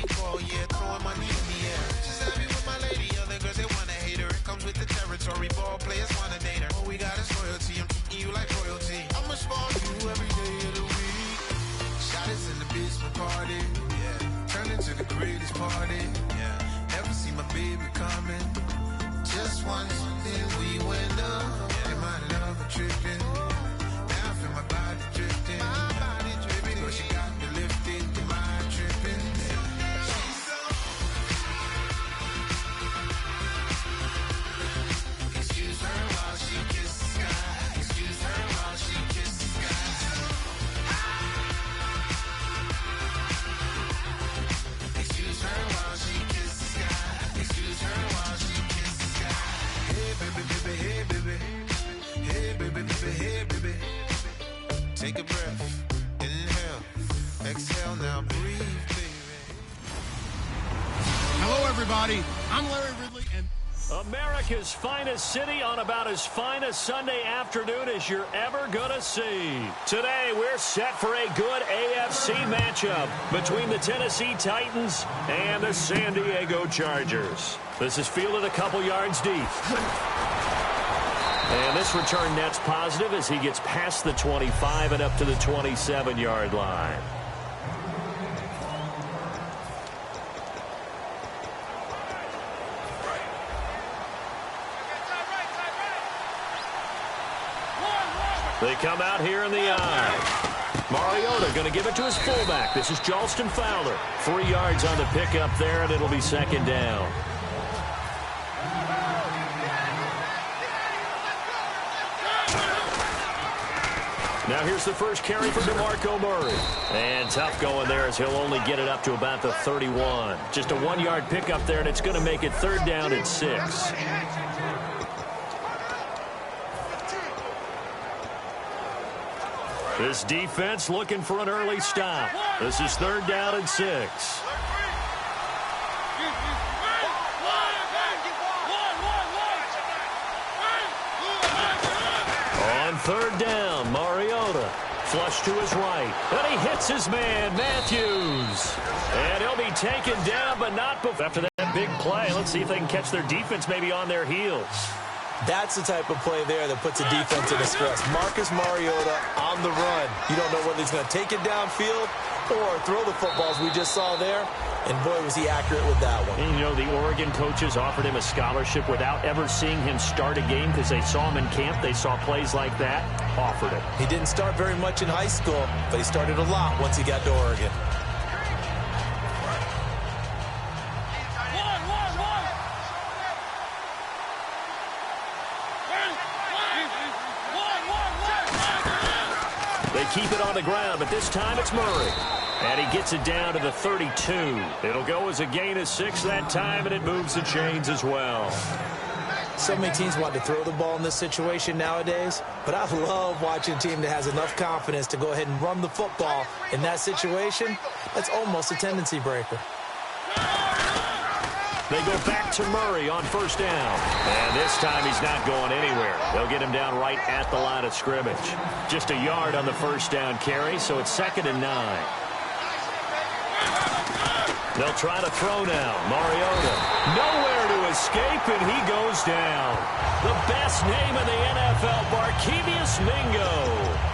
default, yeah, throwing money in the air. She's happy with my lady, other girls, they wanna hate her. It comes with the territory, ball players wanna date her. All we got is loyalty, I'm treating you like royalty. I'ma spoil you every day of the week. Shot us in the basement party, yeah. Turn into the greatest party, yeah. Never see my baby coming. Just once, then we went up. Yeah. My love a tripping. Now I feel my body drifting. My body dripping. But she got me lifted. Your mind tripping. She's so. Excuse her while she kisses the sky. Excuse her while she kisses the sky. Excuse her while she kisses the sky. Excuse her while she kisses the sky. Hey baby, baby, hey baby. Hey baby, baby, hey baby. Take a breath, inhale, exhale, now breathe, baby. Hello everybody, I'm Larry Ridley and America's finest city on about as fine a Sunday afternoon as you're ever gonna see. Today, we're set for a good AFC matchup between the Tennessee Titans and the San Diego Chargers. This is fielded a couple yards deep. And this return net's positive as he gets past the 25 and up to the 27-yard line. They come out here in the eye. Mariota going to give it to his fullback. This is Jalston Fowler. 3 yards on the pickup there, and it'll be second down. Now here's the first carry for DeMarco Murray. And tough going there as he'll only get it up to about the 31. Just a 1-yard pickup there, and it's going to make it third down and 6. This defense looking for an early stop. This is third down and 6. On third down, Mariota. Flush to his right. And he hits his man, Matthews. And he'll be taken down, but not before. After that big play, let's see if they can catch their defense maybe on their heels. That's the type of play there that puts a defense in a stress. Marcus Mariota on the run. You don't know whether he's going to take it downfield or throw the footballs we just saw there. And boy, was he accurate with that one. And you know, the Oregon coaches offered him a scholarship without ever seeing him start a game because they saw him in camp. They saw plays like that, offered him. He didn't start very much in high school, but he started a lot once he got to Oregon. They keep it on the ground, but this time it's Murray. And he gets it down to the 32. It'll go as a gain of 6 that time, and it moves the chains as well. So many teams want to throw the ball in this situation nowadays, but I love watching a team that has enough confidence to go ahead and run the football in that situation. That's almost a tendency breaker. They go back to Murray on first down. And this time he's not going anywhere. They'll get him down right at the line of scrimmage. Just a yard on the first down carry, so it's 2nd and 9. They'll try to throw now. Mariota. Nowhere to escape, and he goes down. The best name in the NFL, Barkevious Mingo.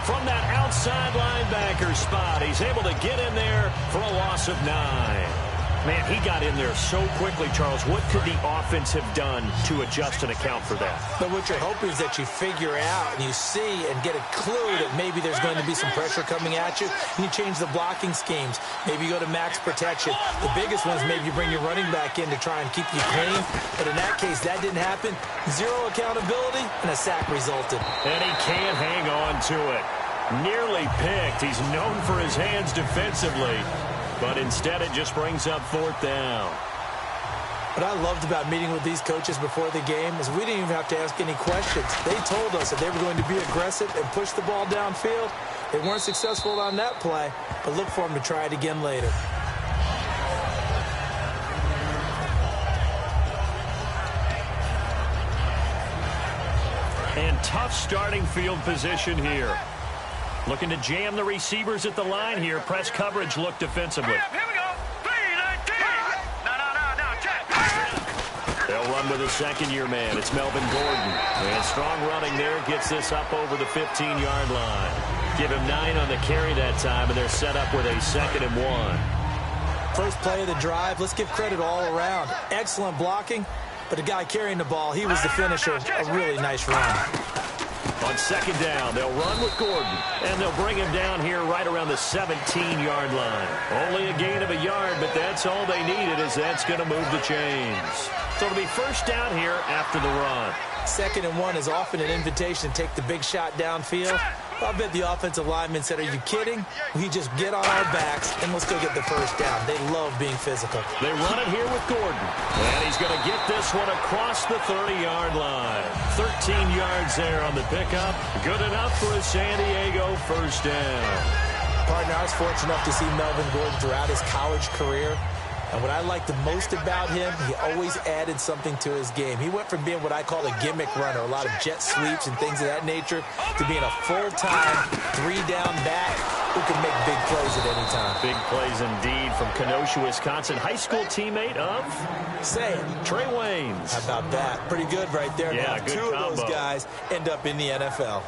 From that outside linebacker spot, he's able to get in there for a loss of 9. Man, he got in there so quickly, Charles. What could the offense have done to adjust and account for that? But what you're hoping is that you figure out and you see and get a clue that maybe there's going to be some pressure coming at you, and you change the blocking schemes. Maybe you go to max protection. The biggest one is maybe you bring your running back in to try and keep you clean. But in that case, that didn't happen. 0 accountability, and a sack resulted. And he can't hang on to it. Nearly picked. He's known for his hands defensively. But instead, it just brings up 4th down. What I loved about meeting with these coaches before the game is we didn't even have to ask any questions. They told us that they were going to be aggressive and push the ball downfield. They weren't successful on that play, but look for them to try it again later. And tough starting field position here. Looking to jam the receivers at the line here. Press coverage look defensively. Here we go. 3, 19. run with a second-year man. It's Melvin Gordon. And strong running there gets this up over the 15-yard line. Give him 9 on the carry that time, and they're set up with a 2nd and 1. First play of the drive, let's give credit all around. Excellent blocking, but the guy carrying the ball, he was the finisher. A really nice run. On 2nd down, they'll run with Gordon, and they'll bring him down here right around the 17-yard line. Only a gain of a yard, but that's all they needed, as that's going to move the chains. So it'll be first down here after the run. 2nd and 1 is often an invitation to take the big shot downfield. I bet the offensive lineman said, are you kidding? We just get on our backs, and let's go get the first down. They love being physical. They run it here with Gordon. And he's going to get this one across the 30-yard line. 13 yards there on the pickup. Good enough for a San Diego first down. Partner, I was fortunate enough to see Melvin Gordon throughout his college career. And what I liked the most about him, he always added something to his game. He went from being what I call a gimmick runner, a lot of jet sweeps and things of that nature, to being a full-time, 3-down back who can make big plays at any time. Big plays indeed from Kenosha, Wisconsin. High school teammate of? Say it. Trey Waynes. How about that? Pretty good right there. Yeah, now, good two combo. of those guys end up in the NFL.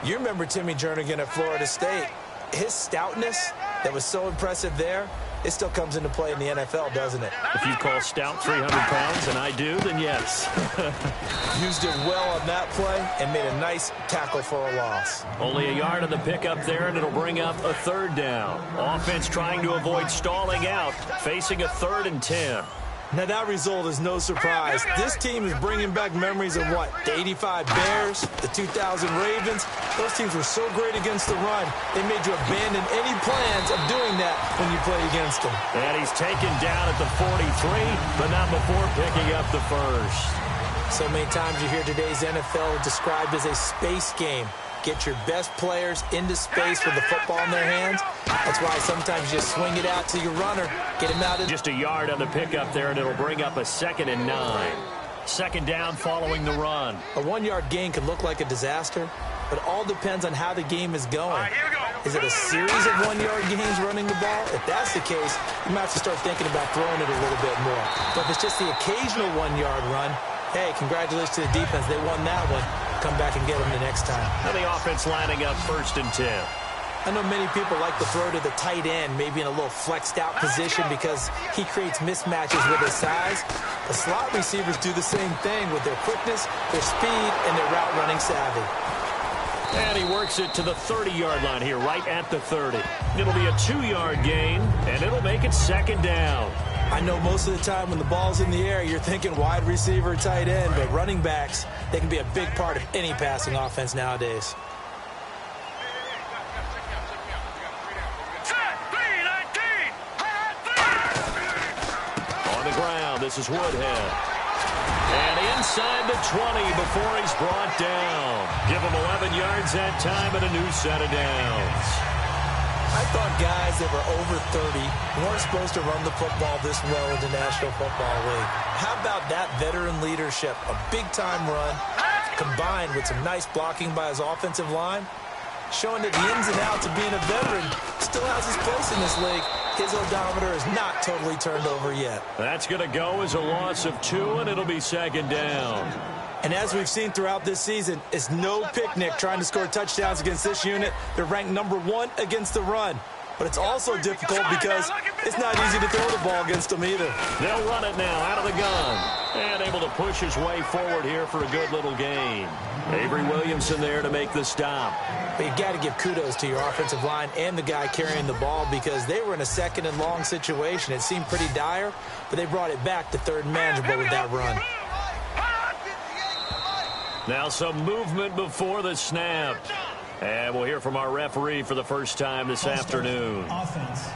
You remember Timmy Jernigan at Florida State. His stoutness that was so impressive there, it still comes into play in the NFL, doesn't it? If you call stout 300 pounds, and I do, then yes. Used it well on that play and made a nice tackle for a loss. Only a yard on the pickup there, and it'll bring up a 3rd down. Offense trying to avoid stalling out, facing a 3rd and 10. Now, that result is no surprise. This team is bringing back memories of what? The 85 Bears, the 2000 Ravens. Those teams were so great against the run, they made you abandon any plans of doing that when you played against them. And he's taken down at the 43, but not before picking up the first. So many times you hear today's NFL described as a space game. Get your best players into space with the football in their hands. That's why sometimes you just swing it out to your runner, get him out. Just a yard on the pickup there, and it'll bring up a 2nd and 9. 2nd down following the run. A 1-yard gain can look like a disaster, but it all depends on how the game is going. Is it a series of 1-yard gains running the ball? If that's the case, you might have to start thinking about throwing it a little bit more. But if it's just the occasional 1-yard run, hey, congratulations to the defense. They won that one. Come back and get them the next time. And the offense lining up 1st and 10. I know many people like to throw to the tight end, maybe in a little flexed out position because he creates mismatches with his size. The slot receivers do the same thing with their quickness, their speed, and their route running savvy. And he works it to the 30-yard line here, right at the 30. It'll be a 2-yard gain, and it'll make it 2nd down. I know most of the time when the ball's in the air, you're thinking wide receiver, tight end, but running backs, they can be a big part of any passing offense nowadays. On the ground, this is Woodhead. And inside the 20 before he's brought down. Give him 11 yards that time and a new set of downs. I thought guys that were over 30 weren't supposed to run the football this well in the National Football League. How about that veteran leadership? A big-time run combined with some nice blocking by his offensive line, showing that the ins and outs of being a veteran still has his place in this league. His odometer is not totally turned over yet. That's going to go as a loss of 2, and it'll be 2nd down. And as we've seen throughout this season, it's no picnic trying to score touchdowns against this unit. They're ranked #1 against the run. But it's also difficult because it's not easy to throw the ball against them either. They'll run it now out of the gun. And able to push his way forward here for a good little gain. Avery Williamson there to make the stop. But you got to give kudos to your offensive line and the guy carrying the ball because they were in a 2nd and long situation. It seemed pretty dire, but they brought it back to 3rd and manageable with that run. Now some movement before the snap. And we'll hear from our referee for the first time this afternoon. Offense.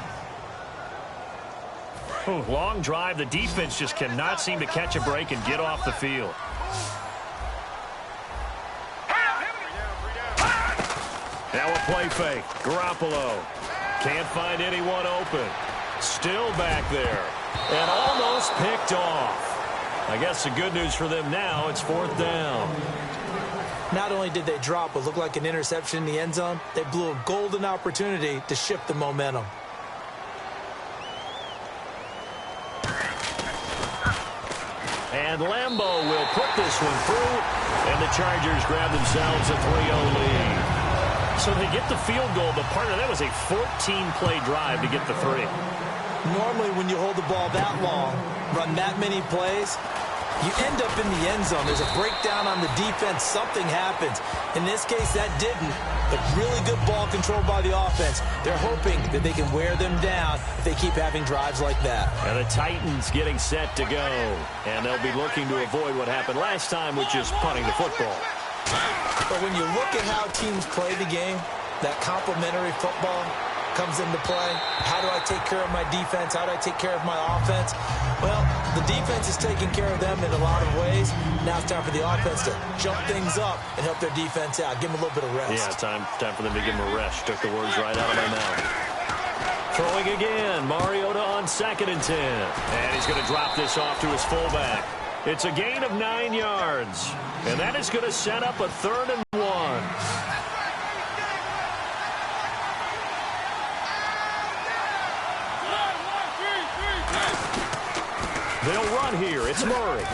Long drive. The defense just cannot seem to catch a break and get off the field. Now a play fake. Garoppolo can't find anyone open. Still back there. And almost picked off. I guess the good news for them now, it's 4th down. Not only did they drop what looked like an interception in the end zone, they blew a golden opportunity to shift the momentum. And Lambeau will put this one through, and the Chargers grab themselves a 3-0 lead. So they get the field goal, but part of that was a 14-play drive to get the 3. Normally, when you hold the ball that long, run that many plays, you end up in the end zone. There's a breakdown on the defense. Something happens. In this case, that didn't. But really good ball control by the offense. They're hoping that they can wear them down if they keep having drives like that. And the Titans getting set to go. And they'll be looking to avoid what happened last time, which is punting the football. But when you look at how teams play the game, that complementary football comes into play. How do I take care of my defense? How do I take care of my offense? Well, the defense is taking care of them in a lot of ways. Now it's time for the offense to jump things up and help their defense out. Give them a little bit of rest. Yeah, time for them to give them a rest. Took the words right out of my mouth. Throwing again, Mariota on 2nd and 10. And he's going to drop this off to his fullback. It's a gain of 9 yards. And that is going to set up a 3rd and 1. They'll run here. It's Murray.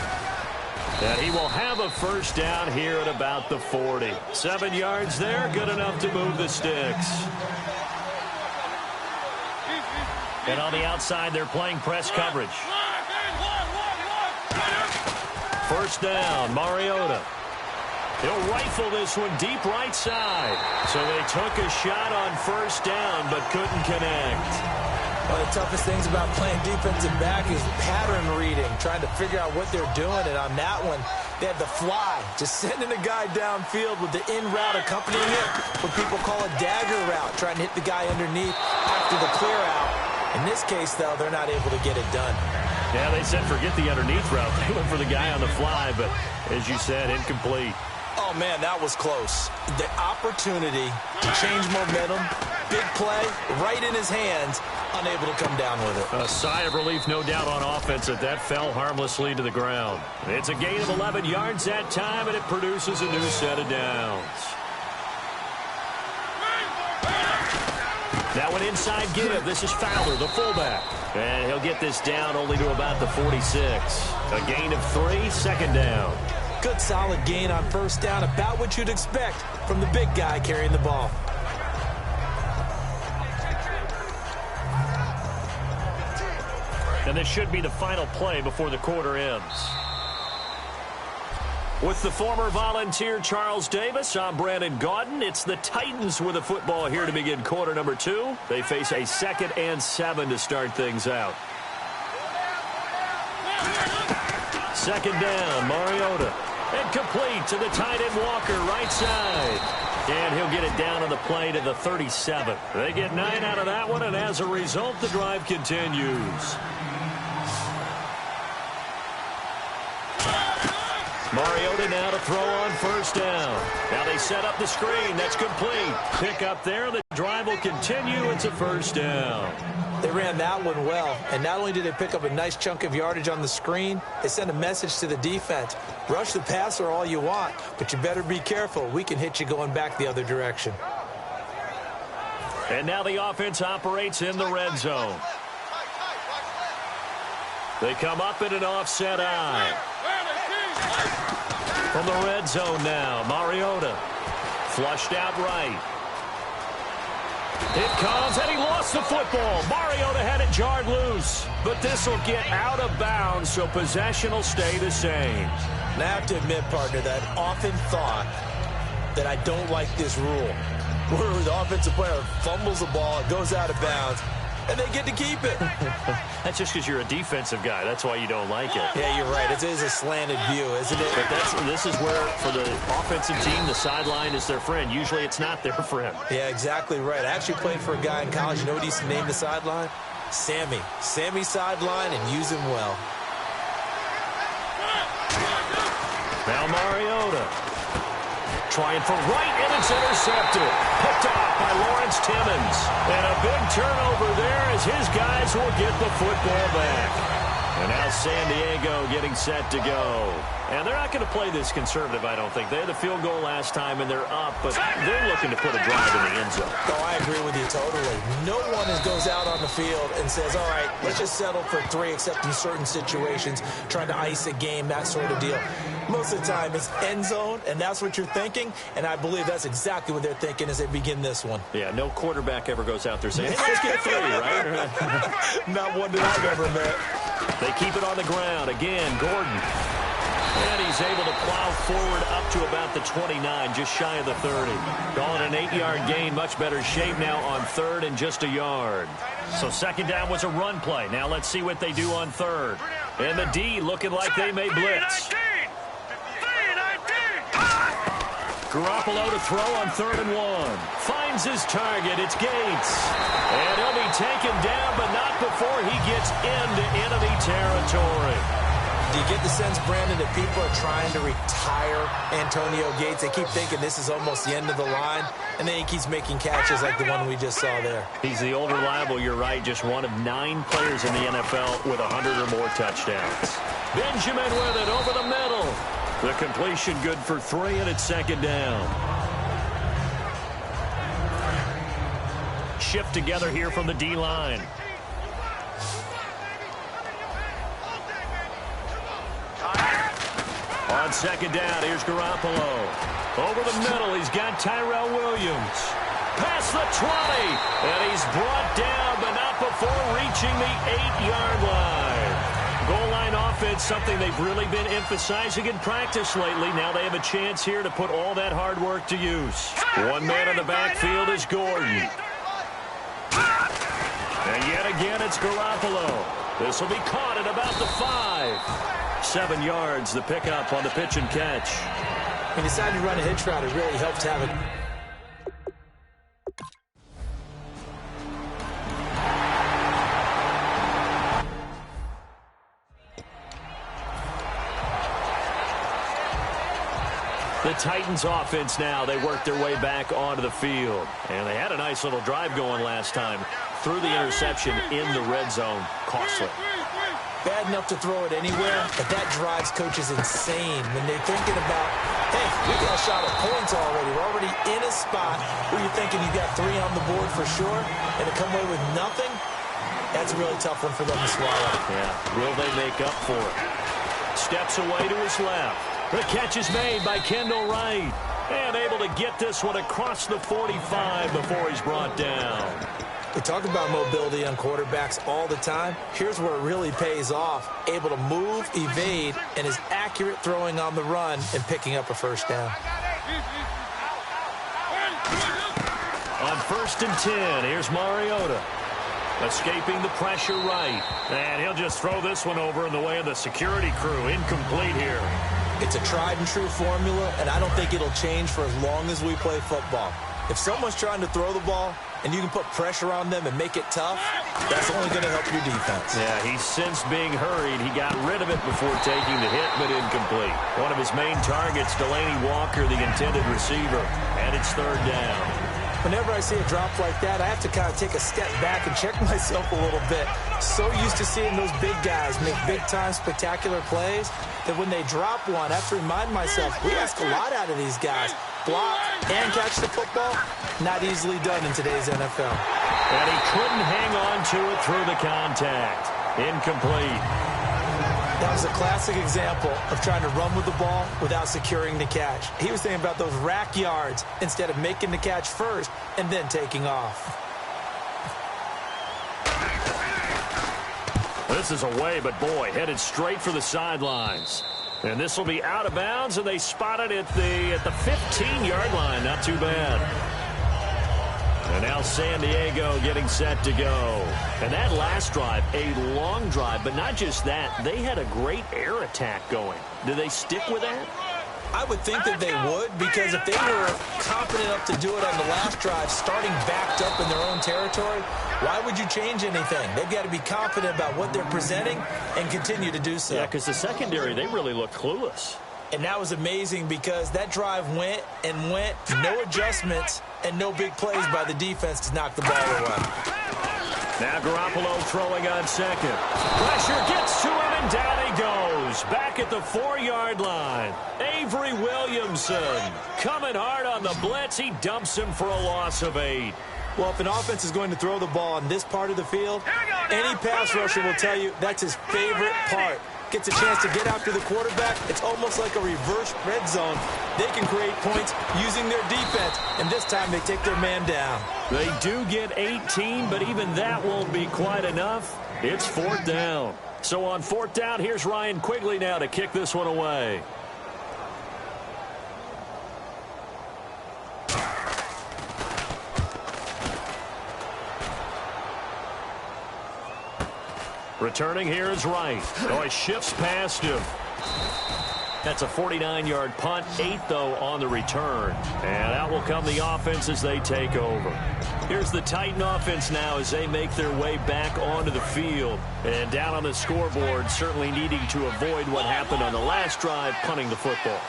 And he will have a first down here at about the 40. 7 yards there, good enough to move the sticks. And on the outside, they're playing press coverage. First down, Mariota. He'll rifle this one deep right side. So they took a shot on first down, but couldn't connect. One of the toughest things about playing defensive back is pattern reading, trying to figure out what they're doing. And on that one, they had the fly, just sending a guy downfield with the in route accompanying it, what people call a dagger route, trying to hit the guy underneath after the clear out. In this case, though, they're not able to get it done. Yeah, they said forget the underneath route. They went for the guy on the fly, but as you said, incomplete. Oh, man, that was close. The opportunity to change momentum, big play, right in his hands, unable to come down with it. A sigh of relief, no doubt, on offense that fell harmlessly to the ground. It's a gain of 11 yards that time, and it produces a new set of downs. Now an inside give. This is Fowler, the fullback. And he'll get this down only to about the 46. A gain of 3, 2nd down. Good solid gain on first down, about what you'd expect from the big guy carrying the ball. And this should be the final play before the quarter ends. With the former Volunteer Charles Davis, I'm Brandon Gaudin. It's the Titans with the football here to begin quarter number 2. They face a 2nd and 7 to start things out. 2nd down, Mariota. And complete to the tight end Walker, right side. And he'll get it down on the play to the 37. They get 9 out of that one, and as a result, the drive continues. Mariota now to throw on first down. Now they set up the screen. That's complete. Pick up there. The drive will continue. It's a first down. They ran that one well, and not only did they pick up a nice chunk of yardage on the screen, they sent a message to the defense. Rush the passer all you want, but you better be careful. We can hit you going back the other direction. And now the offense operates in the red zone. They come up in an offset eye. From the red zone now, Mariota. Flushed out right. It comes, and he lost the football. Mariota had it jarred loose. But this will get out of bounds, so possession will stay the same. And I have to admit, partner, that I've often thought that I don't like this rule, where the offensive player fumbles the ball, it goes out of bounds, and they get to keep it. That's just because you're a defensive guy. That's why you don't like it. Yeah, you're right. It is a slanted view, isn't it? But this is where, for the offensive team, the sideline is their friend. Usually it's not their friend. Yeah, exactly right. I actually played for a guy in college. You know what he used to name the sideline? Sammy. Sammy sideline, and use him well. Now Mariota. Trying for right, and it's intercepted. Picked off by Lawrence Timmons. And a big turnover there as his guys will get the football back. And now now San Diego getting set to go. And they're not going to play this conservative, I don't think. They had the field goal last time, and they're up, but they're looking to put a drive in the end zone. Oh, I agree with you totally. No one goes out on the field and says, all right, let's just settle for 3, except in certain situations, trying to ice a game, that sort of deal. Most of the time, it's end zone, and that's what you're thinking, and I believe that's exactly what they're thinking as they begin this one. Yeah, no quarterback ever goes out there saying, hey, let's get 3, right? Not one that I've ever met. They keep it on the ground. Again, Gordon. And he's able to plow forward up to about the 29, just shy of the 30. Calling an 8-yard gain, much better shape now on 3rd and just a yard. So 2nd down was a run play. Now let's see what they do on 3rd. And the D looking like they may blitz. Garoppolo to throw on 3rd and 1. Finds his target. It's Gates. And he'll be taken down, but not before he gets into enemy territory. Do you get the sense, Brandon, that people are trying to retire Antonio Gates? They keep thinking this is almost the end of the line, and then he keeps making catches like the one we just saw there. He's the old reliable, you're right, just one of 9 players in the NFL with 100 or more touchdowns. Benjamin with it over the middle. The completion good for 3, and it's 2nd down. Shift together here from the D-line. On 2nd down, here's Garoppolo. Over the middle, he's got Tyrell Williams. Past the 20, and he's brought down, but not before reaching the 8-yard line. Goal line offense, something they've really been emphasizing in practice lately. Now they have a chance here to put all that hard work to use. One man in the backfield is Gordon. And yet again, it's Garoppolo. This will be caught at about the 5. 7 yards, the pickup on the pitch and catch. He decided to run a hitch route. It really helped have it. The Titans offense now, they work their way back onto the field. And they had a nice little drive going last time. Through the interception in the red zone. Costly. Bad enough to throw it anywhere, but that drives coaches insane when they're thinking about, hey, we got a shot at points already. We're already in a spot where you're thinking you got 3 on the board for sure, and to come away with nothing, that's a really tough one for them to swallow. Yeah, will they make up for it? Steps away to his left. The catch is made by Kendall Wright. And able to get this one across the 45 before he's brought down. We talk about mobility on quarterbacks all the time. Here's where it really pays off. Able to move, evade, and is accurate throwing on the run and picking up a 1st down. On 1st and 10, here's Mariota. Escaping the pressure right. And he'll just throw this one over in the way of the security crew. Incomplete here. It's a tried-and-true formula, and I don't think it'll change for as long as we play football. If someone's trying to throw the ball and you can put pressure on them and make it tough, that's only going to help your defense. Yeah, he's since being hurried. He got rid of it before taking the hit, but incomplete. One of his main targets, Delaney Walker, the intended receiver, and it's 3rd down. Whenever I see a drop like that, I have to kind of take a step back and check myself a little bit. So used to seeing those big guys make big-time spectacular plays that when they drop one, I have to remind myself, we ask a lot out of these guys. Block and catch the football, not easily done in today's NFL. And he couldn't hang on to it through the contact. Incomplete. That was a classic example of trying to run with the ball without securing the catch. He was thinking about those rack yards instead of making the catch first and then taking off. This is away, but boy, headed straight for the sidelines. And this will be out of bounds, and they spot it at the 15-yard line. Not too bad. And now San Diego getting set to go. And that last drive, a long drive, but not just that. They had a great air attack going. Do they stick with that? I would think that they would, because if they were confident enough to do it on the last drive, starting backed up in their own territory, why would you change anything? They've got to be confident about what they're presenting and continue to do so. Yeah, because the secondary, they really looked clueless. And that was amazing because that drive went and went, no adjustments and no big plays by the defense to knock the ball away. Now Garoppolo throwing on second. Pressure gets to him, and down he goes. Back at the 4-yard line. Avery Williamson coming hard on the blitz. He dumps him for a loss of 8. Well, if an offense is going to throw the ball on this part of the field, any pass rusher will tell you that's his favorite part. Gets a chance to get after the quarterback. It's almost like a reverse red zone. They can create points using their defense, and this time they take their man down. They do get 18, but even that won't be quite enough. It's 4th down. So on 4th down, here's Ryan Quigley now to kick this one away. Returning here is Wright. Oh, he shifts past him. That's a 49-yard punt, 8 though on the return. And out will come the offense as they take over. Here's the Titan offense now as they make their way back onto the field. And down on the scoreboard, certainly needing to avoid what happened on the last drive, punting the football.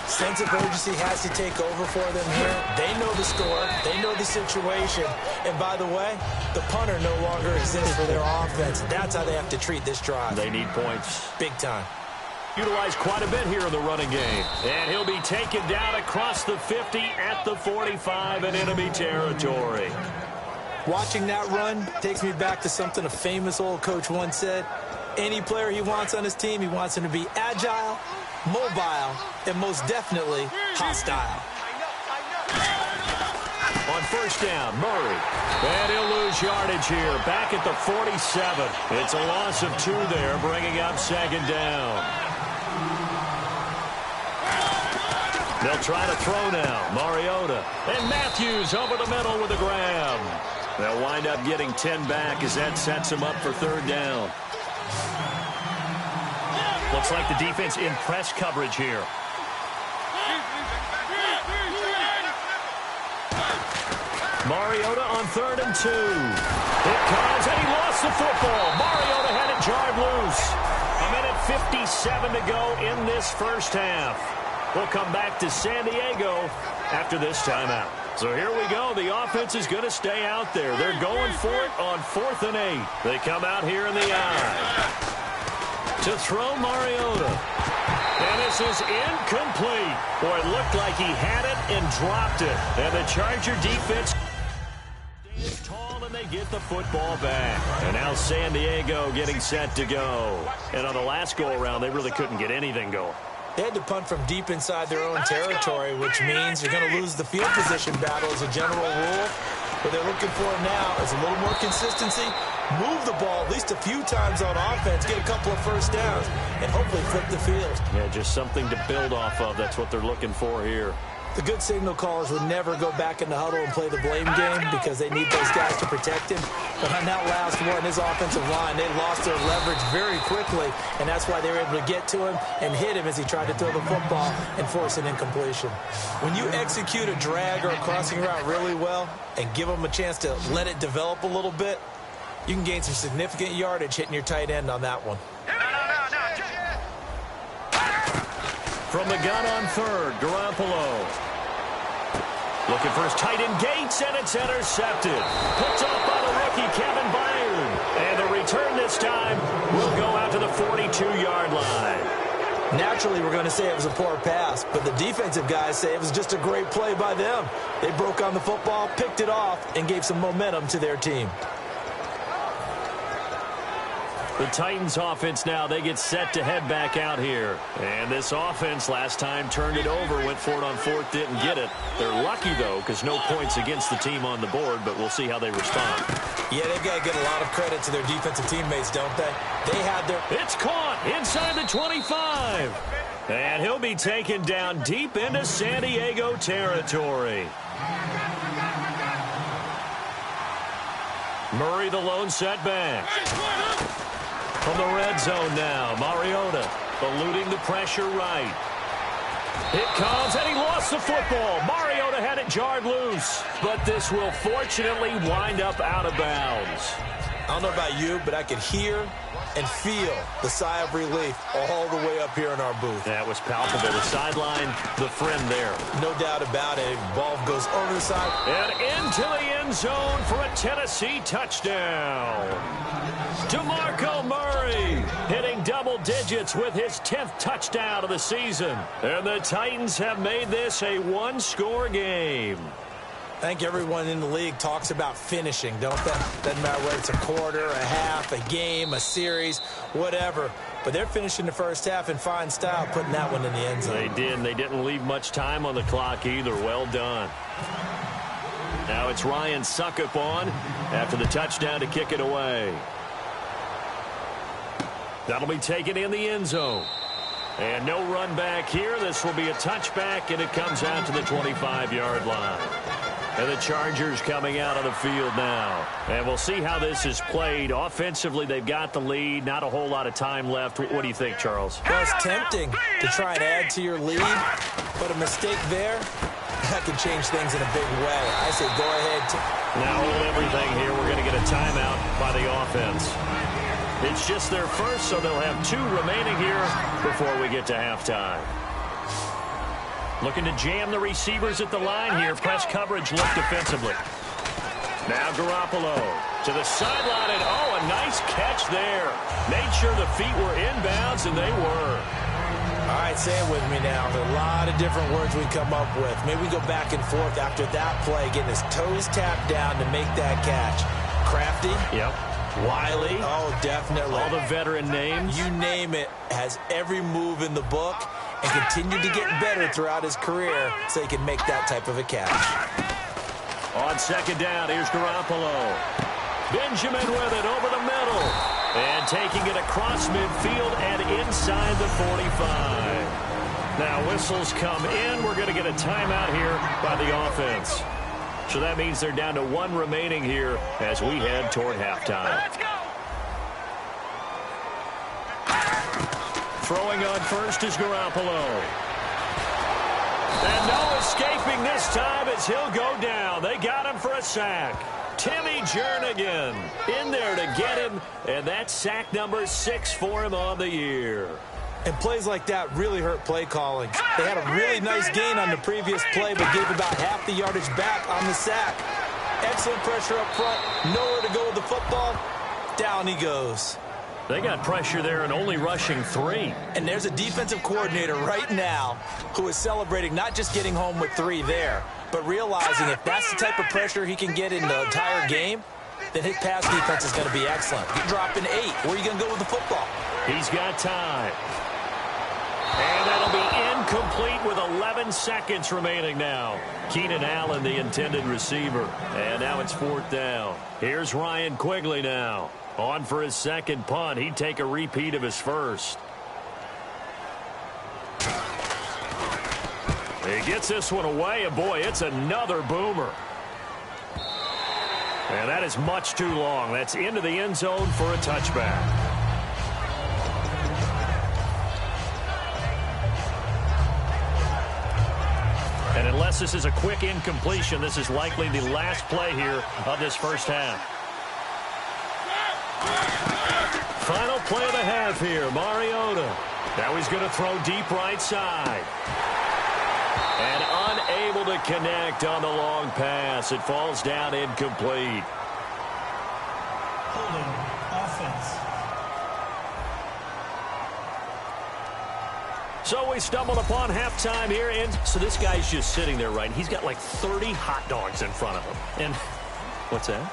Sense of urgency has to take over for them here. They know the score. They know the situation. And by the way, the punter no longer exists for their offense. That's how they have to treat this drive. They need points. Big time. Utilized quite a bit here in the running game. And he'll be taken down across the 50 at the 45 in enemy territory. Watching that run takes me back to something a famous old coach once said. Any player he wants on his team, he wants him to be agile, mobile, and most definitely hostile. On 1st down, Murray. And he'll lose yardage here. Back at the 47. It's a loss of 2 there, bringing up 2nd down. They'll try to throw now. Mariota. And Matthews over the middle with a grab. They'll wind up getting 10 back as that sets them up for 3rd down. Looks like the defense in press coverage here. Mariota on 3rd and 2. It comes, and he lost the football. Mariota had it jarred loose. 1:57 to go in this first half. We'll come back to San Diego after this timeout. So here we go. The offense is going to stay out there. They're going for it on 4th and 8. They come out here in the eye. To throw Mariota. And this is incomplete. Boy, it looked like he had it and dropped it. And the Charger defense is tall, and they get the football back. And now San Diego getting set to go. And on the last go-around, they really couldn't get anything going. They had to punt from deep inside their own territory, which means you're going to lose the field position battle as a general rule. What they're looking for now is a little more consistency, move the ball at least a few times on offense, get a couple of first downs, and hopefully flip the field. Yeah, just something to build off of. That's what they're looking for here. The good signal callers would never go back in the huddle and play the blame game because they need those guys to protect him. But on that last one, his offensive line, they lost their leverage very quickly, and that's why they were able to get to him and hit him as he tried to throw the football and force an incompletion. When you execute a drag or a crossing route really well and give them a chance to let it develop a little bit, you can gain some significant yardage hitting your tight end on that one. From the gun on 3rd, Garoppolo. Looking for his tight end Gates, and it's intercepted. Picked off by the rookie, Kevin Byard. And the return this time will go out to the 42-yard line. Naturally, we're going to say it was a poor pass, but the defensive guys say it was just a great play by them. They broke on the football, picked it off, and gave some momentum to their team. The Titans offense now, they get set to head back out here. And this offense last time turned it over, went for it on 4th, didn't get it. They're lucky, though, because no points against the team on the board, but we'll see how they respond. Yeah, they've got to get a lot of credit to their defensive teammates, don't they? They had their... It's caught inside the 25. And he'll be taken down deep into San Diego territory. Murray, the lone setback. From the red zone now, Mariota eluding the pressure right. It comes, and he lost the football. Mariota had it jarred loose, but this will fortunately wind up out of bounds. I don't know about you, but I could hear and feel the sigh of relief all the way up here in our booth. That was palpable. The sideline, the friend there. No doubt about it. Ball goes over the side. And into the end zone for a Tennessee touchdown. DeMarco Murray hitting double digits with his 10th touchdown of the season. And the Titans have made this a one-score game. I think everyone in the league talks about finishing, don't they? Doesn't matter whether it's a quarter, a half, a game, a series, whatever. But they're finishing the first half in fine style, putting that one in the end zone. They did, and they didn't leave much time on the clock either. Well done. Now it's Ryan Suckup on after the touchdown to kick it away. That'll be taken in the end zone. And no run back here. This will be a touchback, and it comes out to the 25-yard line. And the Chargers coming out on the field now. And we'll see how this is played. Offensively, they've got the lead. Not a whole lot of time left. What do you think, Charles? Well, it's tempting to try and add to your lead, but a mistake there, that can change things in a big way. I say go ahead. Now hold everything here. We're going to get a timeout by the offense. It's just their first, so they'll have 2 remaining here before we get to halftime. Looking to jam the receivers at the line here. Press coverage look defensively. Now Garoppolo to the sideline, and oh, a nice catch there. Made sure the feet were inbounds, and they were. All right, say it with me now. There's a lot of different words we come up with. Maybe we go back and forth after that play, getting his toes tapped down to make that catch. Crafty. Yep. Wiley. Oh, definitely. All the veteran names. You name it. Has every move in the book and continued to get better throughout his career so he can make that type of a catch. On second down, here's Garoppolo. Benjamin with it over the middle. And taking it across midfield and inside the 45. Now whistles come in. We're going to get a timeout here by the offense. So that means they're down to 1 remaining here as we head toward halftime. Let's go. Throwing on first is Garoppolo. And no escaping this time as he'll go down. They got him for a sack. Timmy Jernigan in there to get him, and that's sack number 6 for him on the year. And plays like that really hurt play calling. They had a really nice gain on the previous play, but gave about half the yardage back on the sack. Excellent pressure up front. Nowhere to go with the football. Down he goes. They got pressure there and only rushing 3. And there's a defensive coordinator right now who is celebrating not just getting home with 3 there, but realizing if that's the type of pressure he can get in the entire game, then his pass defense is going to be excellent. You're dropping 8. Where are you going to go with the football? He's got time. And that'll be incomplete with 11 seconds remaining now. Keenan Allen, the intended receiver. And now it's 4th down. Here's Ryan Quigley now. On for his second punt. He'd take a repeat of his first. He gets this one away, and boy, it's another boomer. And that is much too long. That's into the end zone for a touchback. And unless this is a quick incompletion, this is likely the last play here of this first half. Final play of the half here, Mariota. Now he's going to throw deep right side. And unable to connect on the long pass. It falls down incomplete. Holding offense. So we stumbled upon halftime here, and so this guy's just sitting there, right? He's got like 30 hot dogs in front of him. And what's that?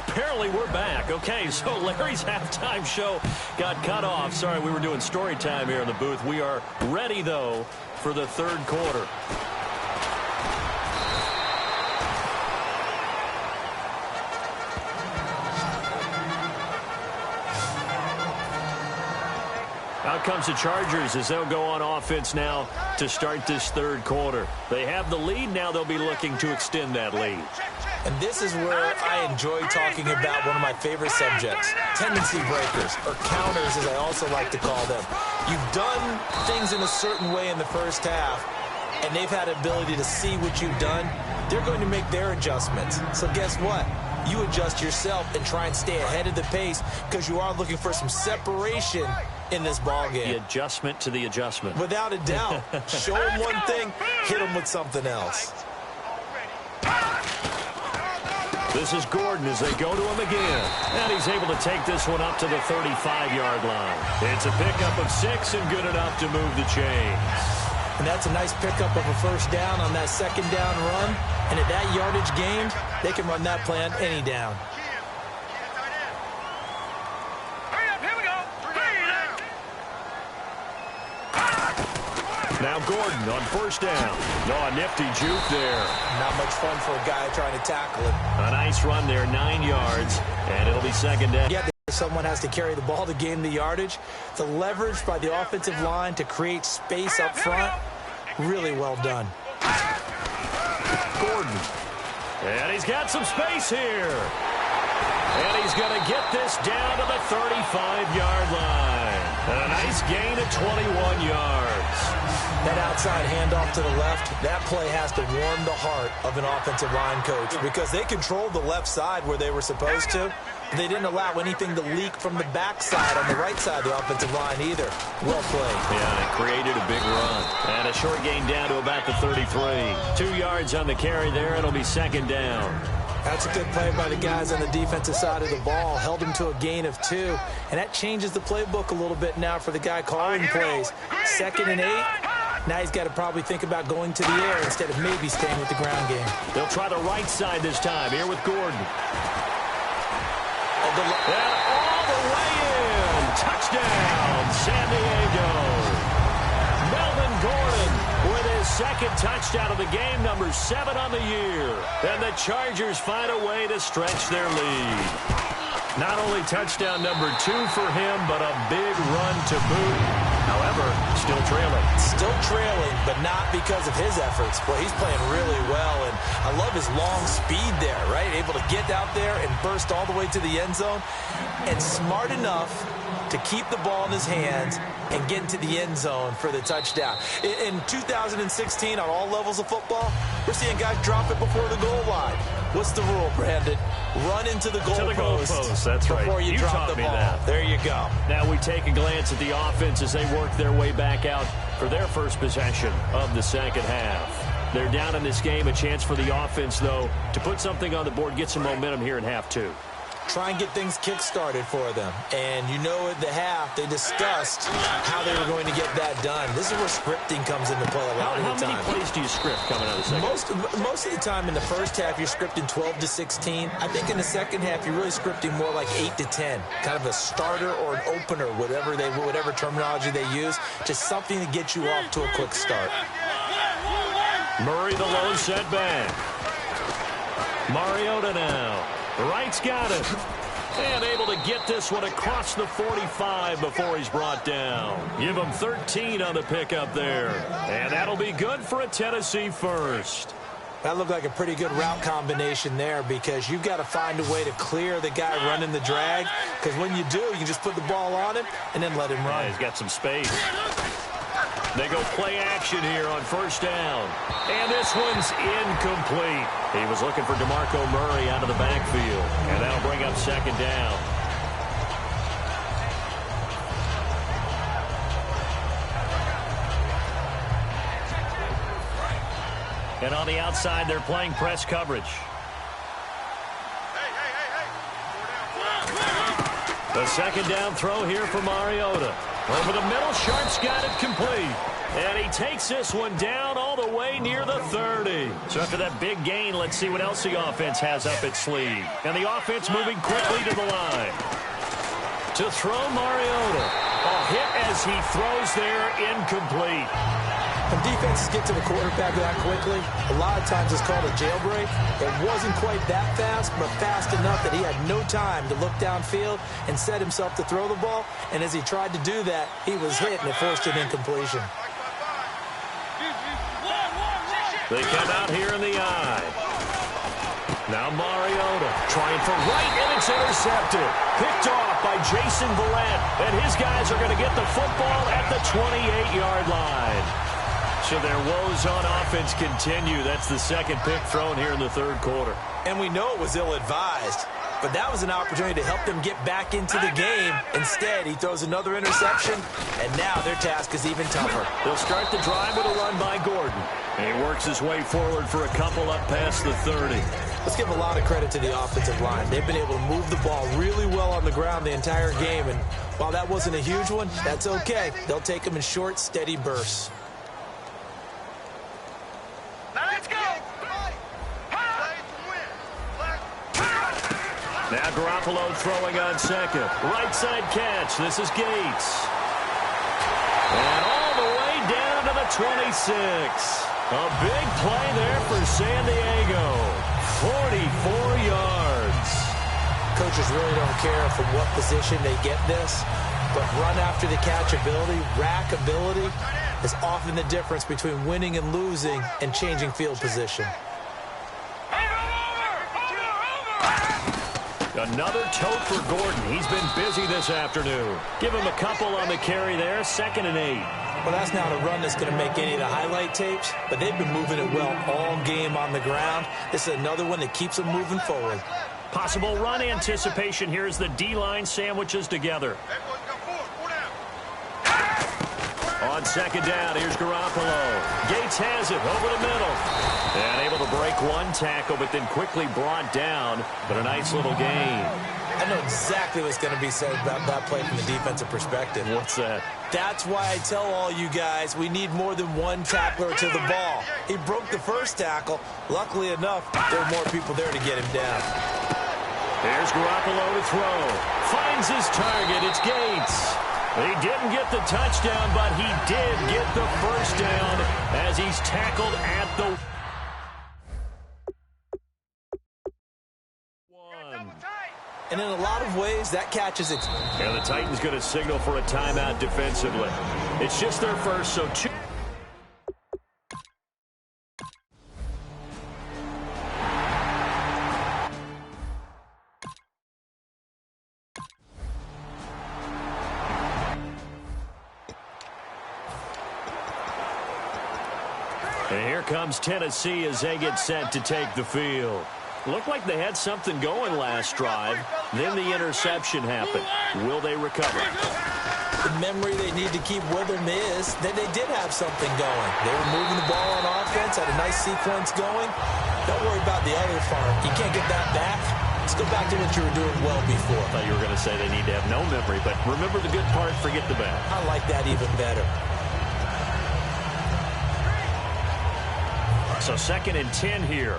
Apparently we're back. Okay, so Larry's halftime show got cut off. Sorry, we were doing story time here in the booth. We are ready, though, for the third quarter. Out comes the Chargers as they'll go on offense now to start this third quarter. They have the lead. Now they'll be looking to extend that lead. And this is where I enjoy talking about one of my favorite subjects, tendency breakers, or counters as I also like to call them. You've done things in a certain way in the first half, and they've had the ability to see what you've done. They're going to make their adjustments. So guess what? you adjust yourself and try and stay ahead of the pace because you are looking for some separation in this ball game. The adjustment to the adjustment. Without a doubt. Show them one thing, hit them with something else. This is Gordon as they go to him again. And he's able to take this one up to the 35-yard line. It's a pickup of 6 and good enough to move the chains. And that's a nice pickup of a first down on that second down run. And at that yardage gain, they can run that play on any down. Now Gordon on first down. Oh, a nifty juke there. Not much fun for a guy trying to tackle him. A nice run there, 9 yards, and it'll be second down. Yeah, someone has to carry the ball to gain the yardage. The leverage by the offensive line to create space up front, really well done. Gordon. And he's got some space here. And he's going to get this down to the 35-yard line. And a nice gain of 21 yards. That outside handoff to the left, that play has to warm the heart of an offensive line coach because they controlled the left side where they were supposed to. They didn't allow anything to leak from the backside on the right side of the offensive line either. Well played. Yeah, it created a big run. And a short gain down to about the 33. 2 yards on the carry there. It'll be second down. That's a good play by the guys on the defensive side of the ball. Held him to a gain of 2. And that changes the playbook a little bit now for the guy calling plays. 2nd and 8. Now he's got to probably think about going to the air instead of maybe staying with the ground game. They'll try the right side this time. Here with Gordon. And all the way in. Touchdown, San Diego. Melvin Gordon with his second touchdown of the game, number 7 on the year. And the Chargers find a way to stretch their lead. Not only touchdown number 2 for him, but a big run to boot. However, still trailing. Still trailing, but not because of his efforts. Boy, he's playing really well, and I love his long speed there, right? Able to get out there and burst all the way to the end zone, and smart enough to keep the ball in his hands and get into the end zone for the touchdown. In 2016, on all levels of football, we're seeing guys drop it before the goal line. What's the rule, Brandon? Run into the goalpost. That's right. Before you drop the ball. That. There you go. Now we take a glance at the offense as they work their way back out for their first possession of the second half. They're down in this game. A chance for the offense, though, to put something on the board, get some momentum here in half 2. Try and get things kick-started for them. And you know at the half, they discussed how they were going to get that done. This is where scripting comes into play a lot of the time. How many plays do you script coming out of the second? Most of the time in the first half, you're scripting 12 to 16. I think in the second half, you're really scripting more like 8 to 10. Kind of a starter or an opener, whatever terminology they use. Just something to get you off to a quick start. Murray the lone setback. Mariota now. Wright's got it. And able to get this one across the 45 before he's brought down. Give him 13 on the pickup there. And that'll be good for a Tennessee first. That looked like a pretty good route combination there because you've got to find a way to clear the guy running the drag. Because when you do, you can just put the ball on him and then let him run. Yeah, he's got some space. They go play action here on first down. And this one's incomplete. He was looking for DeMarco Murray out of the backfield. And that'll bring up second down. And on the outside, they're playing press coverage. The second down throw here for Mariota. Over the middle, Sharp's got it complete. And he takes this one down all the way near the 30. So after that big gain, let's see what else the offense has up its sleeve. And the offense moving quickly to the line. To throw Mariota. A hit as he throws there, incomplete. When defenses get to the quarterback that quickly, a lot of times it's called a jailbreak. It wasn't quite that fast, but fast enough that he had no time to look downfield and set himself to throw the ball. And as he tried to do that, he was hit, and it forced an incompletion. They come out here in the eye. Now Mariota trying for Wright, and it's intercepted. Picked off by Jason Verrett, and his guys are going to get the football at the 28-yard line. So their woes on offense continue. That's the second pick thrown here in the third quarter. And we know it was ill-advised, but that was an opportunity to help them get back into the game. Instead, he throws another interception, and now their task is even tougher. They'll start the drive with a run by Gordon. And he works his way forward for a couple up past the 30. Let's give a lot of credit to the offensive line. They've been able to move the ball really well on the ground the entire game, and while that wasn't a huge one, that's okay. They'll take them in short, steady bursts. Let's go. Now Garoppolo throwing on second. Right side catch. This is Gates. And all the way down to the 26. A big play there for San Diego. 44 yards. Coaches really don't care from what position they get this, but run after the catch ability, rack ability, is often the difference between winning and losing and changing field position. Another tote for Gordon. He's been busy this afternoon. Give him a couple on the carry there. 2nd and 8. Well, that's not a run that's going to make any of the highlight tapes, but they've been moving it well all game on the ground. This is another one that keeps them moving forward. Possible run anticipation here as the D-line sandwiches together. On 2nd down, here's Garoppolo. Gates has it over the middle. And able to break one tackle, but then quickly brought down. But a nice little gain. I know exactly what's going to be said about that play from the defensive perspective. What's that? That's why I tell all you guys we need more than one tackler to the ball. He broke the first tackle. Luckily enough, there were more people there to get him down. Here's Garoppolo to throw. Finds his target. It's Gates. He didn't get the touchdown, but he did get the first down as he's tackled at the 1. And in a lot of ways, that catches it. And the Titans going to signal for a timeout defensively. It's just their first, so 2. And here comes Tennessee as they get set to take the field. Looked like they had something going last drive. Then the interception happened. Will they recover? The memory they need to keep with them is that they did have something going. They were moving the ball on offense, had a nice sequence going. Don't worry about the other part. You can't get that back. Let's go back to what you were doing well before. I thought you were going to say they need to have no memory, but remember the good part, forget the bad. I like that even better. So 2nd and 10 here.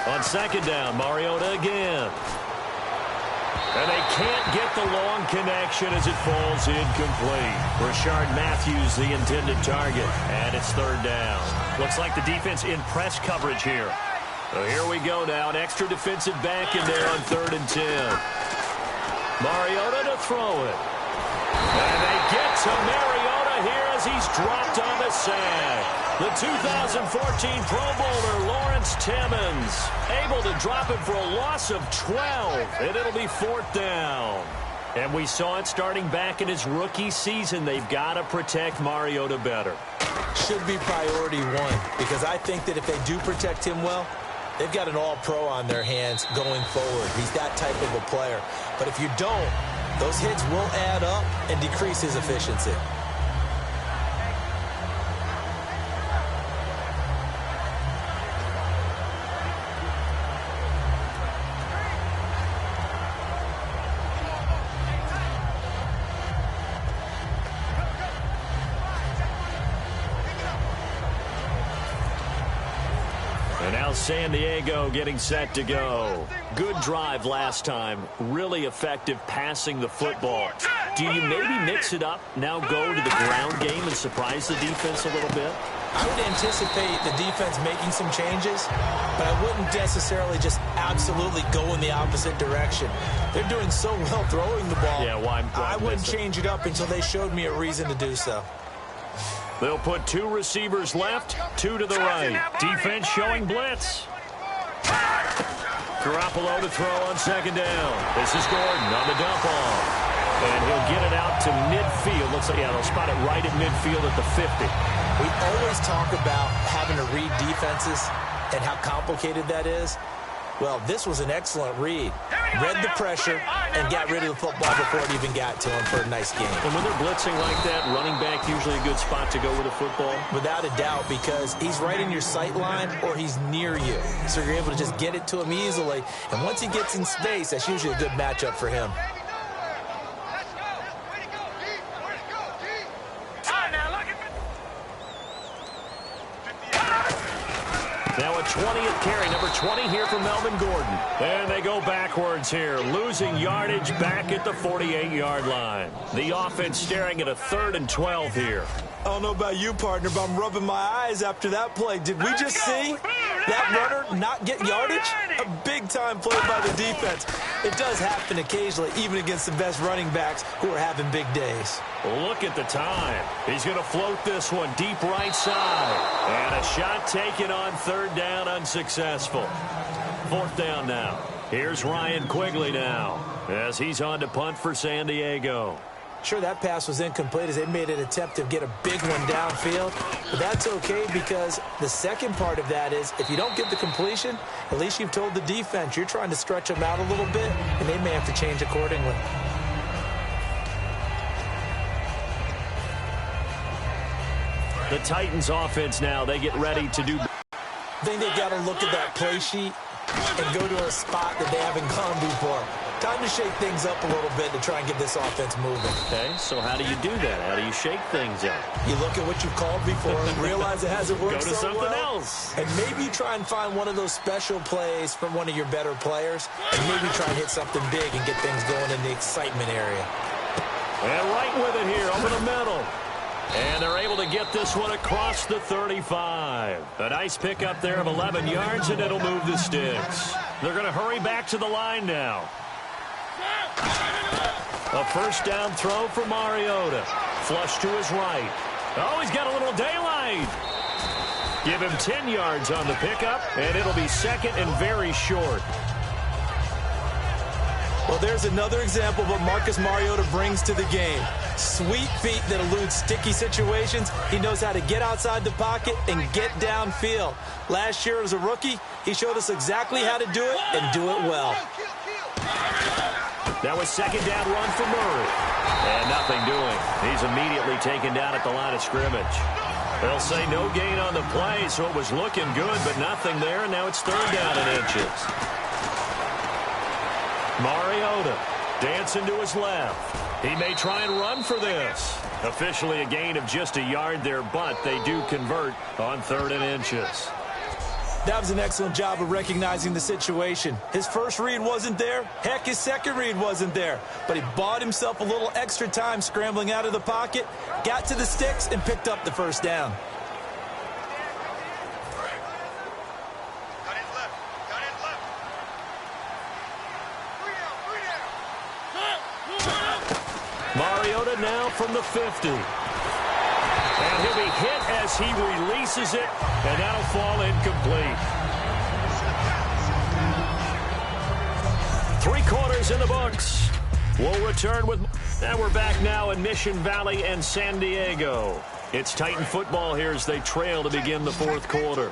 On 2nd down, Mariota again. And they can't get the long connection as it falls incomplete. Rashard Matthews, the intended target. And it's 3rd down. Looks like the defense in press coverage here. So here we go now. An extra defensive back in there on 3rd and 10. Mariota to throw it. And they get to Mariota here as he's dropped on the sack. The 2014 Pro Bowler, Lawrence Timmons, able to drop it for a loss of 12, and it'll be 4th down. And we saw it starting back in his rookie season. They've got to protect Mariota better. Should be priority 1, because I think that if they do protect him well, they've got an all-pro on their hands going forward. He's that type of a player. But if you don't, those hits will add up and decrease his efficiency. And now San Diego getting set to go. Good drive last time. Really effective passing the football. Do you maybe mix it up, now go to the ground game and surprise the defense a little bit? I would anticipate the defense making some changes, but I wouldn't necessarily just absolutely go in the opposite direction. They're doing so well throwing the ball. Yeah, why I wouldn't change it up until they showed me a reason to do so. They'll put 2 receivers left, 2 to the right. Defense showing blitz. Garoppolo to throw on 2nd down. This is Gordon on the dump off. And he'll get it out to midfield. Looks like, yeah, they'll spot it right at midfield at the 50. We always talk about having to read defenses and how complicated that is. Well, this was an excellent read. Read the pressure and got rid of the football before it even got to him for a nice game. And when they're blitzing like that, running back usually a good spot to go with the football? Without a doubt, because he's right in your sight line or he's near you. So you're able to just get it to him easily. And once he gets in space, that's usually a good matchup for him. Now a 20th carry, number 20 here for Melvin Gordon. And they go backwards here, losing yardage back at the 48-yard line. The offense staring at a 3rd and 12 here. I don't know about you, partner, but I'm rubbing my eyes after that play. Did we just see that runner not get yardage? A big-time play by the defense. It does happen occasionally, even against the best running backs who are having big days. Look at the time. He's going to float this one deep right side. And a shot taken on 3rd down, unsuccessful. 4th down now. Here's Ryan Quigley now as he's on to punt for San Diego. Sure, that pass was incomplete as they made an attempt to get a big one downfield. But that's okay because the second part of that is if you don't get the completion, at least you've told the defense you're trying to stretch them out a little bit, and they may have to change accordingly. The Titans offense now, they get ready to do. I think they've got to look at that play sheet and go to a spot that they haven't gone before. Time to shake things up a little bit to try and get this offense moving. Okay, so how do you do that? How do you shake things up? You look at what you've called before and realize it hasn't worked so well. Go to something else. And maybe try and find one of those special plays from one of your better players. And maybe try and hit something big and get things going in the excitement area. And right with it here over the middle. And they're able to get this one across the 35. A nice pickup there of 11 yards, and it'll move the sticks. They're going to hurry back to the line now. A 1st down throw for Mariota. Flush to his right. Oh, he's got a little daylight. Give him 10 yards on the pickup, and it'll be 2nd and very short. Well, there's another example of what Marcus Mariota brings to the game. Sweet feet that elude sticky situations. He knows how to get outside the pocket and get downfield. Last year as a rookie, he showed us exactly how to do it and do it well. That was 2nd down run for Murray. And nothing doing. He's immediately taken down at the line of scrimmage. They'll say no gain on the play, so it was looking good, but nothing there, and now it's 3rd down and inches. Mariota dancing to his left. He may try and run for this. Officially a gain of just a yard there, but they do convert on 3rd and inches. That was an excellent job of recognizing the situation. His first read wasn't there. Heck, his second read wasn't there. But he bought himself a little extra time scrambling out of the pocket, got to the sticks, and picked up the 1st down. Mariota now from the 50. And he'll be hit as he releases it, and that'll fall incomplete. 3 quarters in the books. We'll return with... And we're back now in Mission Valley and San Diego. It's Titan football here as they trail to begin the 4th quarter.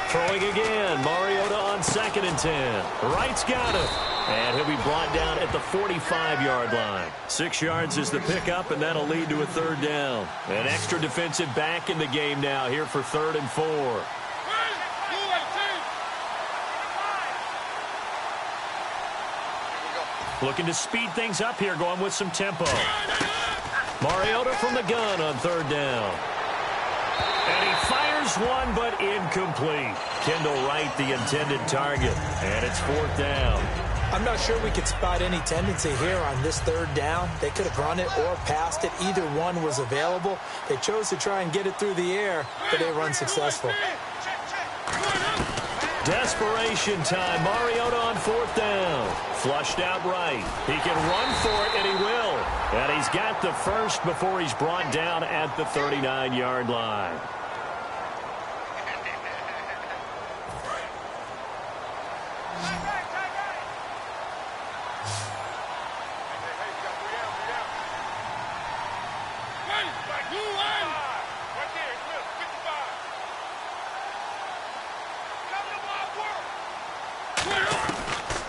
Throwing again. Mariota on 2nd and 10. Wright's got it. And he'll be brought down at the 45-yard line. 6 yards is the pickup, and that'll lead to a 3rd down. An extra defensive back in the game now here for 3rd and 4. Looking to speed things up here, going with some tempo. Mariota from the gun on 3rd down. And he fires one, but incomplete. Kendall Wright, the intended target. And it's 4th down. I'm not sure we could spot any tendency here on this 3rd down. They could have run it or passed it. Either one was available. They chose to try and get it through the air, but they were unsuccessful. Desperation time. Mariota on 4th down. Flushed out right. He can run for it, and he will. And he's got the first before he's brought down at the 39-yard line.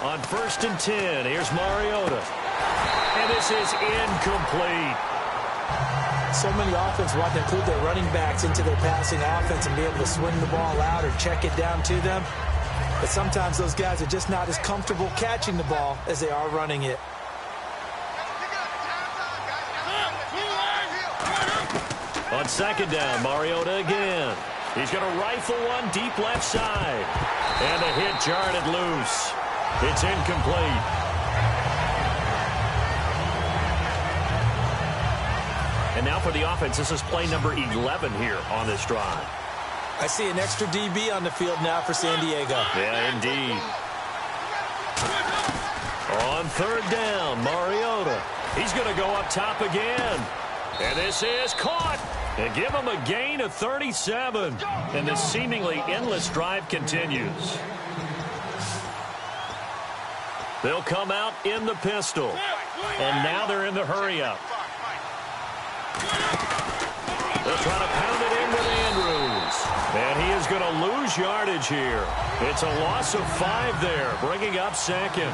On 1st and 10, here's Mariota. And this is incomplete. So many offenses want to include their running backs into their passing offense and be able to swing the ball out or check it down to them. But sometimes those guys are just not as comfortable catching the ball as they are running it. On 2nd down, Mariota again. He's going to rifle one deep left side. And the hit jarred it loose. It's incomplete. And now for the offense, this is play number 11 here on this drive. I see an extra DB on the field now for San Diego. Yeah, indeed. On 3rd down, Mariota. He's going to go up top again. And this is caught. And give him a gain of 37. And the seemingly endless drive continues. They'll come out in the pistol. And now they're in the hurry-up. They'll try to pound it in with Andrews. And he is going to lose yardage here. It's a loss of 5 there, bringing up 2nd.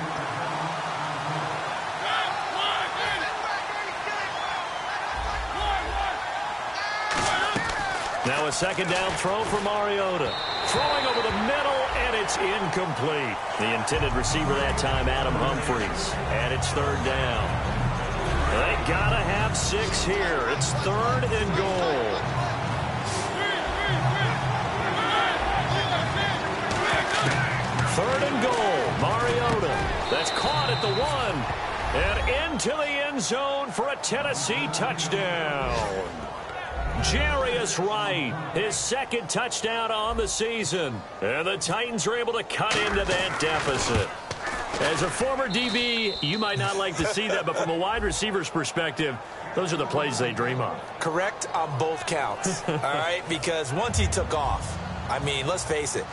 Now a 2nd down throw for Mariota. Throwing over the middle, and it's incomplete. The intended receiver that time, Adam Humphries. And it's 3rd down. They got to have 6 here. It's 3rd and goal. Third and goal. Mariota. That's caught at the 1. And into the end zone for a Tennessee touchdown. Jarius Wright, his 2nd touchdown on the season. And the Titans are able to cut into that deficit. As a former DB, you might not like to see that, but from a wide receiver's perspective, those are the plays they dream of. Correct on both counts, all right? Because once he took off, I mean, let's face it,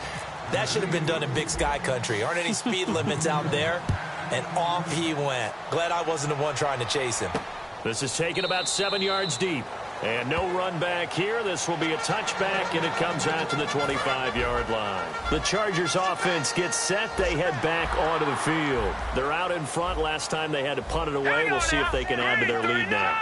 that should have been done in Big Sky country. Aren't any speed limits out there? And off he went. Glad I wasn't the one trying to chase him. This is taken about 7 yards deep. And no run back here. This will be a touchback, and it comes out to the 25-yard line. The Chargers offense gets set. They head back onto the field. They're out in front. Last time they had to punt it away. We'll see if they can add to their lead now.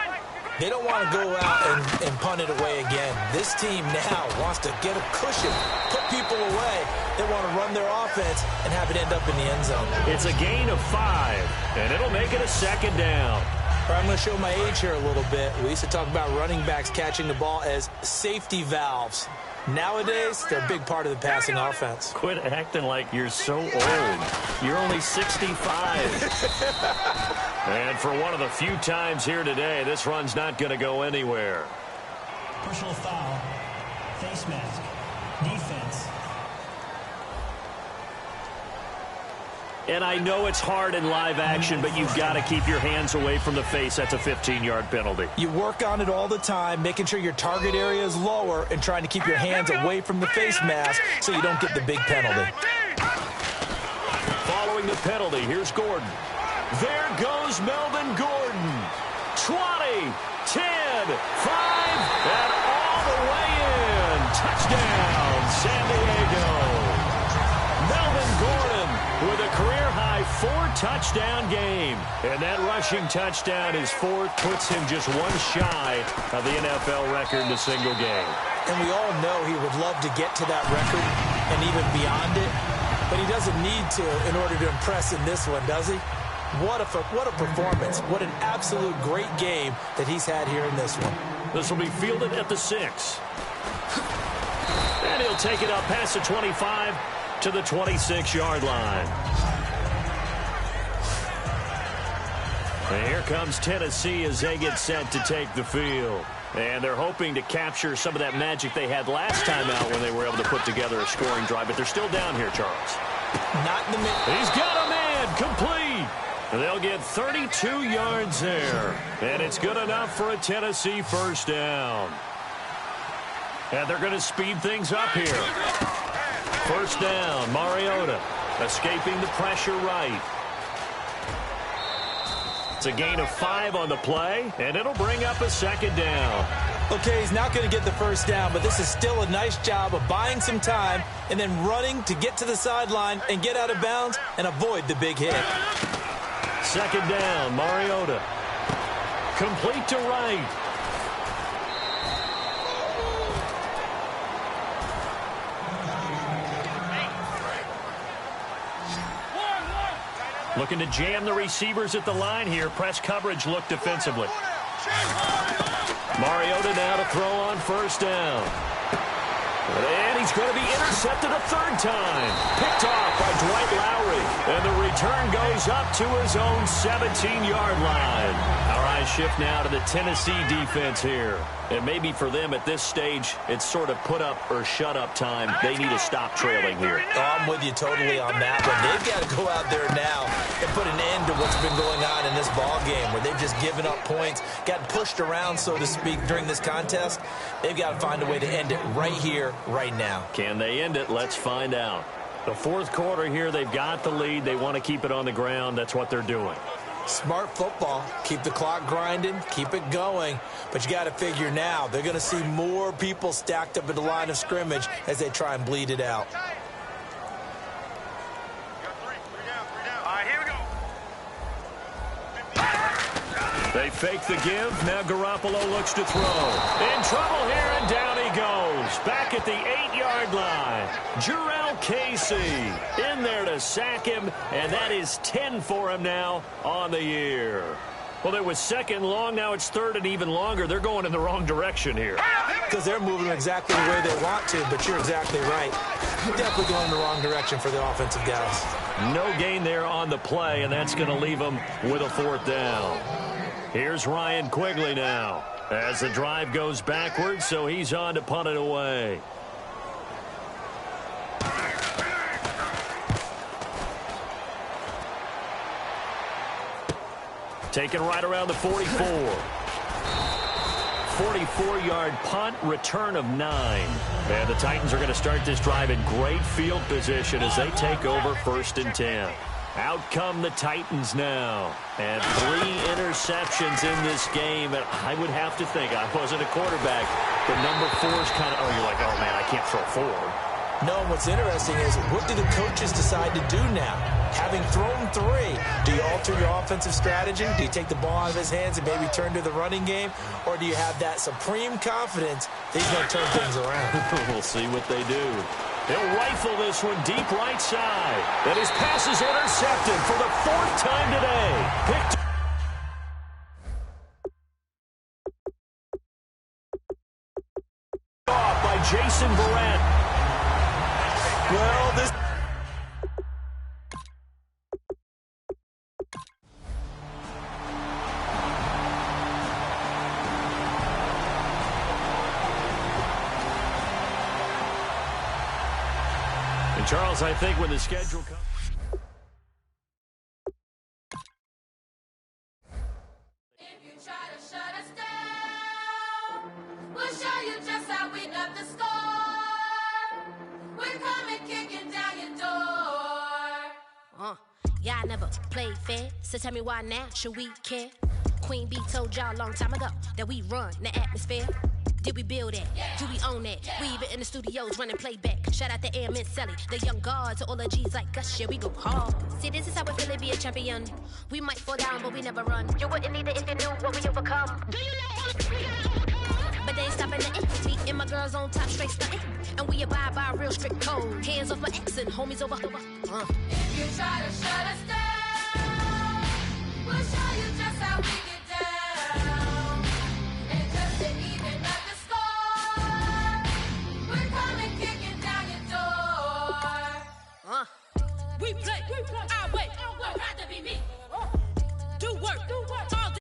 They don't want to go out and punt it away again. This team now wants to get a cushion, put people away. They want to run their offense and have it end up in the end zone. It's a gain of 5, and it'll make it a 2nd down. I'm going to show my age here a little bit. We used to talk about running backs catching the ball as safety valves. Nowadays, they're a big part of the passing offense. Quit acting like you're so old. You're only 65. And for one of the few times here today, this run's not going to go anywhere. Personal foul, face mask, defense. And I know it's hard in live action, but you've got to keep your hands away from the face. That's a 15-yard penalty. You work on it all the time, making sure your target area is lower and trying to keep your hands away from the face mask so you don't get the big penalty. Following the penalty, here's Gordon. There goes Melvin Gordon. 20, 10, 5, and all the way in. Touchdown, San Diego. Melvin Gordon with a career-high 4-touchdown game. And that rushing touchdown, his 4th, puts him just 1 shy of the NFL record in a single game. And we all know he would love to get to that record and even beyond it. But he doesn't need to in order to impress in this one, does he? What a performance. What an absolute great game that he's had here in this one. This will be fielded at the 6. And he'll take it up past the 25 to the 26-yard line. And here comes Tennessee as they get set to take the field. And they're hoping to capture some of that magic they had last time out when they were able to put together a scoring drive. But they're still down here, Charles. Not in the middle. He's got a man complete. And they'll get 32 yards there. And it's good enough for a Tennessee 1st down. And they're going to speed things up here. 1st down, Mariota. Escaping the pressure right. It's a gain of 5 on the play, and it'll bring up a second down. Okay, he's not going to get the first down, but this is still a nice job of buying some time and then running to get to the sideline and get out of bounds and avoid the big hit. Second down, Mariota. Complete to right. Looking to jam the receivers at the line here. Press coverage look defensively. Mariota now to throw on first down. And he's going to be intercepted a third time. Picked off by Dwight Lowry. And the return goes up to his own 17-yard line. Our eyes shift now to the Tennessee defense here. And maybe for them at this stage, it's sort of put up or shut up time. They need to stop trailing here. Oh, I'm with you totally on that one. They've got to go out there now and put an end to what's been going on in this ball game where they've just given up points, gotten pushed around, so to speak, during this contest. They've got to find a way to end it right here, right now. Can they end it? Let's find out. The fourth quarter here, they've got the lead. They want to keep it on the ground. That's what they're doing. Smart football. Keep the clock grinding. Keep it going. But you got to figure now, they're going to see more people stacked up at the line of scrimmage as they try and bleed it out. They fake the give. Now Garoppolo looks to throw. In trouble here, and down he goes. Back at the 8-yard line. Jurrell Casey in there to sack him, and that is 10 for him now on the year. Well, it was second long. Now it's third and even longer. They're going in the wrong direction here. Because they're moving exactly the way they want to, but you're exactly right. You're definitely going in the wrong direction for the offensive guys. No gain there on the play, and that's going to leave them with a fourth down. Here's Ryan Quigley now as the drive goes backwards, so he's on to punt it away. Taken right around the 44. 44-yard punt, return of 9. And the Titans are going to start this drive in great field position as they take over 1st and 10. Out come the Titans now. And 3 interceptions in this game. And I would have to think, I wasn't a quarterback, but number 4 is kind of, you're like, oh, man, I can't throw 4. No, what's interesting is what do the coaches decide to do now? Having thrown 3, do you alter your offensive strategy? Do you take the ball out of his hands and maybe turn to the running game? Or do you have that supreme confidence that he's going to turn things around? We'll see what they do. He'll rifle this one deep right side. And his pass is intercepted for the 4th time today. Picked off by Jason Verrett. Well, this... And Charles, I think when the schedule comes... If you try to shut us down, we'll show you just how we got the score. We're coming kicking down your door. Y'all never played fair, so tell me why now should we care? Queen Bee told y'all a long time ago that we run the atmosphere. Did we build it? Yeah. Do we own it? Yeah. We even in the studios running playback. Shout out to Airman Sally, the young guards, all the G's like us. Yeah, we go hard. See, this is how we feel to be a champion. We might fall down, but we never run. You wouldn't need it if you knew what we overcome. Do you know all the but they ain't stopping nothing. Me and my girls on top straight stunting. And we abide by a real strict code. Hands off my ex and homies over. If you try to shut us down, we'll show you just how we get down. And just to even up the score, we're coming kicking down your door. We play our way. Would rather be me. Do work. All day.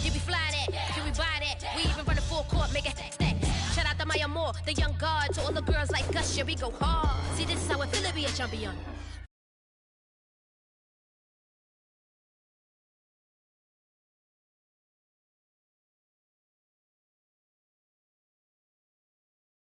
Did we fly that? Can we buy that? We even run a full court, make it stack. Shout out to Maya Moore, the young guard, to all the girls like us. Yeah, we go hard. See, this is how it feel to be a champion.